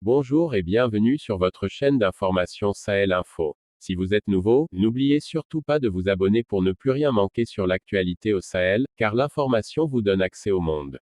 Bonjour et bienvenue sur votre chaîne d'information Sahel Info. Si vous êtes nouveau, n'oubliez surtout pas de vous abonner pour ne plus rien manquer sur l'actualité au Sahel, car l'information vous donne accès au monde.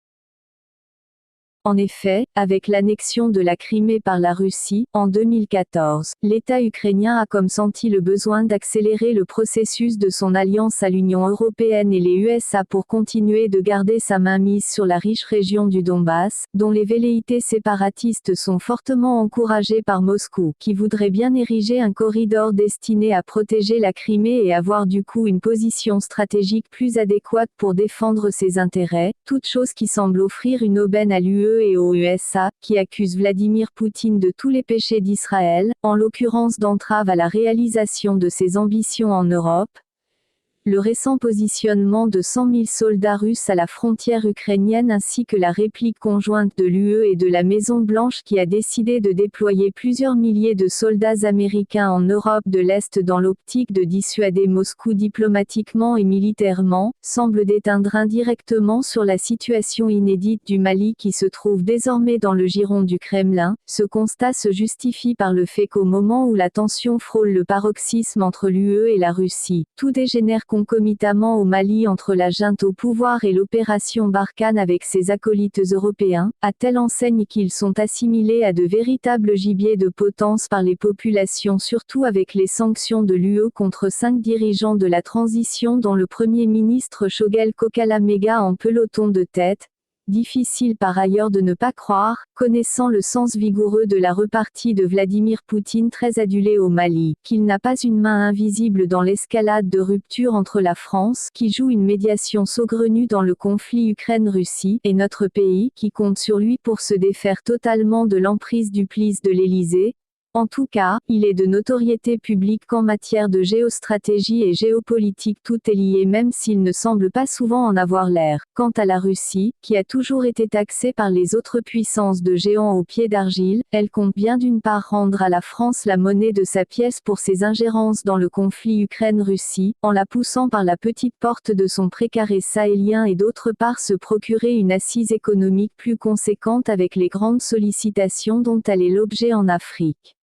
En effet, avec l'annexion de la Crimée par la Russie, en 2014, l'État ukrainien a comme senti le besoin d'accélérer le processus de son alliance à l'Union européenne et les USA pour continuer de garder sa mainmise sur la riche région du Donbass, dont les velléités séparatistes sont fortement encouragées par Moscou, qui voudrait bien ériger un corridor destiné à protéger la Crimée et avoir du coup une position stratégique plus adéquate pour défendre ses intérêts, toute chose qui semble offrir une aubaine à l'UE et aux USA, qui accusent Vladimir Poutine de tous les péchés d'Israël, en l'occurrence d'entrave à la réalisation de ses ambitions en Europe. Le récent positionnement de 100 000 soldats russes à la frontière ukrainienne ainsi que la réplique conjointe de l'UE et de la Maison-Blanche qui a décidé de déployer plusieurs milliers de soldats américains en Europe de l'Est dans l'optique de dissuader Moscou diplomatiquement et militairement, semble déteindre indirectement sur la situation inédite du Mali qui se trouve désormais dans le giron du Kremlin. Ce constat se justifie par le fait qu'au moment où la tension frôle le paroxysme entre l'UE et la Russie, tout dégénère concomitamment au Mali entre la junte au pouvoir et l'opération Barkhane avec ses acolytes européens, à telle enseigne qu'ils sont assimilés à de véritables gibiers de potence par les populations, surtout avec les sanctions de l'UE contre 5 dirigeants de la transition dont le Premier ministre Shogel Kokalamega en peloton de tête. Difficile par ailleurs de ne pas croire, connaissant le sens vigoureux de la repartie de Vladimir Poutine très adulé au Mali, qu'il n'a pas une main invisible dans l'escalade de rupture entre la France, qui joue une médiation saugrenue dans le conflit Ukraine-Russie, et notre pays, qui compte sur lui pour se défaire totalement de l'emprise du plis de l'Élysée. En tout cas, il est de notoriété publique qu'en matière de géostratégie et géopolitique tout est lié même s'il ne semble pas souvent en avoir l'air. Quant à la Russie, qui a toujours été taxée par les autres puissances de géants au pied d'argile, elle compte bien d'une part rendre à la France la monnaie de sa pièce pour ses ingérences dans le conflit Ukraine-Russie, en la poussant par la petite porte de son précaré sahélien et d'autre part se procurer une assise économique plus conséquente avec les grandes sollicitations dont elle est l'objet en Afrique.